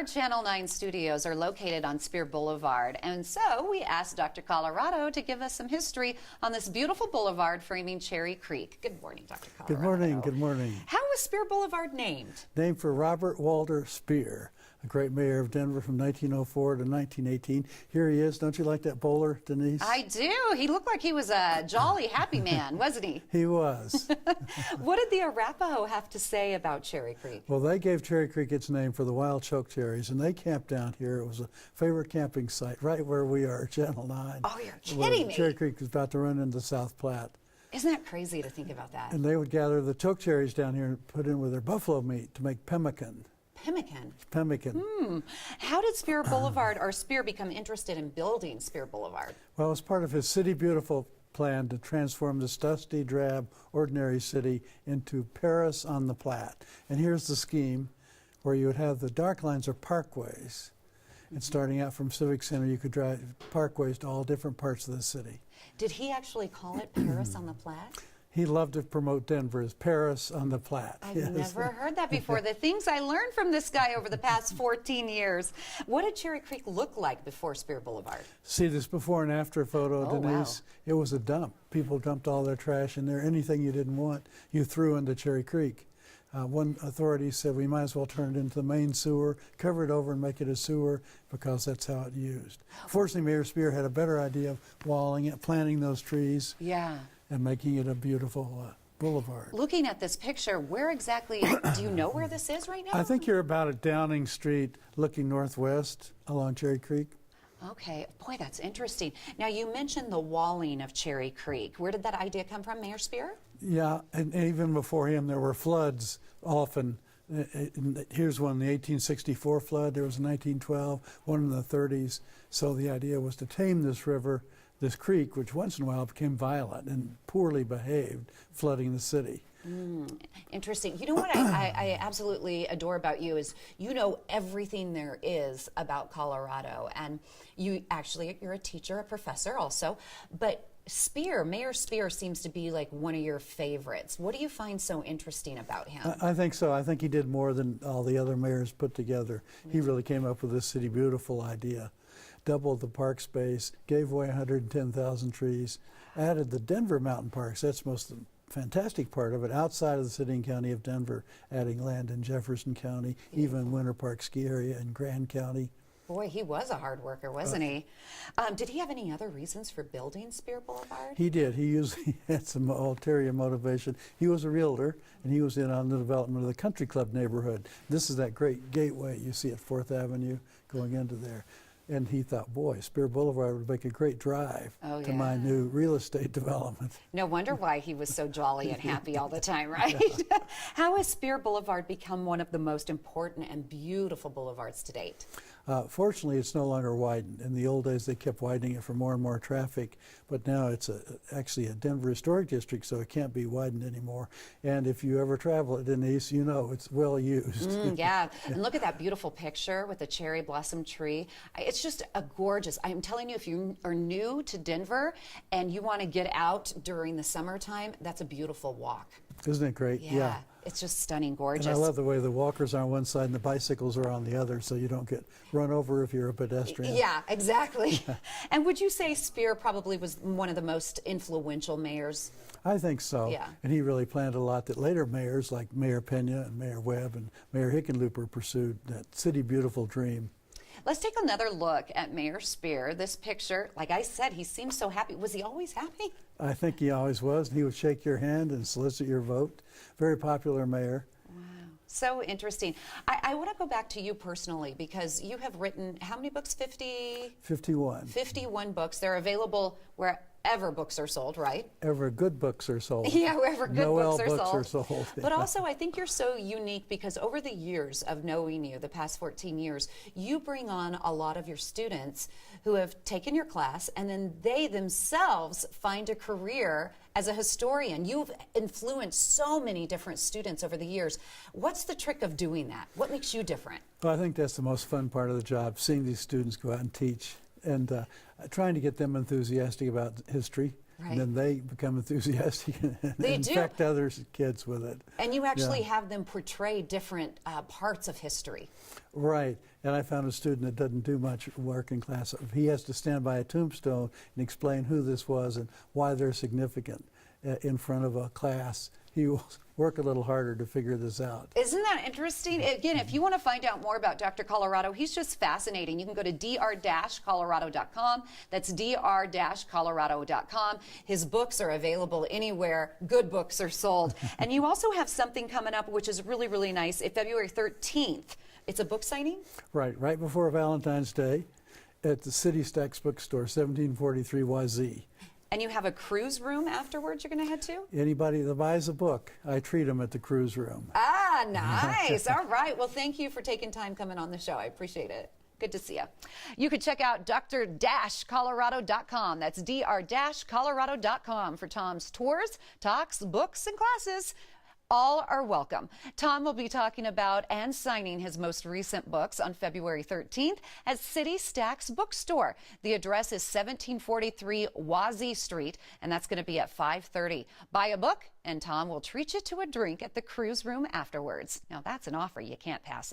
Our Channel 9 studios are located on Speer Boulevard, and so we asked Dr. Colorado to give us some history on this beautiful boulevard framing Cherry Creek. Good morning, Dr. Colorado. Good morning, good morning. How was Speer Boulevard named? Named for Robert Walter Speer, a great mayor of Denver from 1904 to 1918. Here he is. Don't you like that bowler, Denise? I do. He looked like he was a jolly, happy man, wasn't he? He was. What did the Arapaho have to say about Cherry Creek? Well, they gave Cherry Creek its name for the wild choke cherries, and they camped down here. It was a favorite camping site right where we are, Channel 9. Oh, you're kidding me. Cherry Creek was about to run into South Platte. Isn't that crazy to think about that? And they would gather the choke cherries down here and put in with their buffalo meat to make pemmican. Pemmican. Pemmican. How did Speer Boulevard or Speer become interested in building Speer Boulevard? Well, it was part of his City Beautiful plan to transform this dusty, drab, ordinary city into Paris on the Platte. And here's the scheme where you would have the dark lines or parkways. And starting out from Civic Center, you could drive parkways to all different parts of the city. Did he actually call it Paris on the Platte? He loved to promote Denver as Paris on the Platte. I've never heard that before. The things I learned from this guy over the past 14 years. What did Cherry Creek look like before Speer Boulevard? See this before and after photo, Oh, Denise? wow. It was a dump. People dumped all their trash in there. Anything you didn't want, you threw into Cherry Creek. One authority said we might as well turn it into the main sewer, cover it over and make it a sewer because that's how it's used. Fortunately, Mayor Speer had a better idea of walling it, planting those trees, Yeah. and making it a beautiful boulevard. Looking at this picture, where exactly, do you know where this is right now? I think you're about at Downing Street looking northwest along Cherry Creek. Okay, boy, that's interesting. Now, you mentioned the walling of Cherry Creek. Where did that idea come from, Mayor Speer? Yeah, and even before him, there were floods often. Here's one, the 1864 flood. There was a 1912, one in the 30s. So the idea was to tame this river, this creek, which once in a while became violent and poorly behaved, flooding the city. Interesting. You know what I absolutely adore about you is you know everything there is about Colorado. And you're a teacher, a professor also. But Speer, Mayor Speer seems to be like one of your favorites. What do you find so interesting about him? I think so. I think he did more than all the other mayors put together. He really came up with this City Beautiful idea. Doubled the park space, gave away 110,000 trees, added the Denver Mountain Parks. That's most fantastic part of it, outside of the city and county of Denver, adding land in Jefferson County, even Winter Park Ski Area in Grand County. Boy, he was a hard worker, wasn't he? Did he have any other reasons for building Speer Boulevard? He did. He usually had some ulterior motivation. He was a realtor, and he was in on the development of the Country Club neighborhood. This is that great gateway you see at 4th Avenue going into there. And he thought, boy, Speer Boulevard would make a great drive to my new real estate development. No wonder why he was so jolly and happy all the time, right? How has Speer Boulevard become one of the most important and beautiful boulevards to date? Fortunately, it's no longer widened. In the old days, they kept widening it for more and more traffic, but now it's actually a Denver Historic District, so it can't be widened anymore. And if you ever travel it, Denise, you know it's well used. Yeah, and look at that beautiful picture with the cherry blossom tree. It's just a gorgeous, I'm telling you, if you are new to Denver and you want to get out during the summertime, that's a beautiful walk. Isn't it great? Yeah. It's just stunning, gorgeous. And I love the way the walkers are on one side and the bicycles are on the other, so you don't get run over if you're a pedestrian. Yeah, exactly. And would you say Speer probably was one of the most influential mayors? I think so. Yeah. And he really planned a lot that later mayors like Mayor Pena and Mayor Webb and Mayor Hickenlooper pursued, that City Beautiful dream. Let's take another look at Mayor Speer. This picture, like I said, he seems so happy. Was he always happy? I think he always was. He would shake your hand and solicit your vote. Very popular mayor. Wow. So interesting. I want to go back to you personally because you have written how many books? 51. 51 books. They're available wherever books are sold, right? Ever good books are sold. Yeah, wherever good Noel books are sold. But also, I think you're so unique because over the years of knowing you, the past 14 years, you bring on a lot of your students who have taken your class and then they themselves find a career as a historian. You've influenced so many different students over the years. What's the trick of doing that? What makes you different? Well, I think that's the most fun part of the job, seeing these students go out and teach and trying to get them enthusiastic about history. Right. And then they become enthusiastic and They do. infect other kids with it. And you actually have them portray different parts of history. Right. And I found a student that doesn't do much work in class. He has to stand by a tombstone and explain who this was and why they're significant in front of a class. He will work a little harder to figure this out. Isn't that interesting? Again, if you want to find out more about Dr. Colorado, he's just fascinating. You can go to dr-colorado.com. That's dr-colorado.com. His books are available anywhere good books are sold. And you also have something coming up which is really, really nice. February 13th. It's a book signing? Right before Valentine's Day at the City Stacks Bookstore, 1743 Wazee. And you have a cruise room afterwards you're going to head to? Anybody that buys a book, I treat them at the cruise room. Ah, nice. All right. Well, thank you for taking time coming on the show. I appreciate it. Good to see you. You could check out dr-colorado.com. That's dr-colorado.com for Tom's tours, talks, books, and classes. All are welcome. Tom will be talking about and signing his most recent books on February 13th at City Stacks Bookstore. The address is 1743 Wazee Street, and that's going to be at 5:30. Buy a book, and Tom will treat you to a drink at the cruise room afterwards. Now, that's an offer you can't pass up.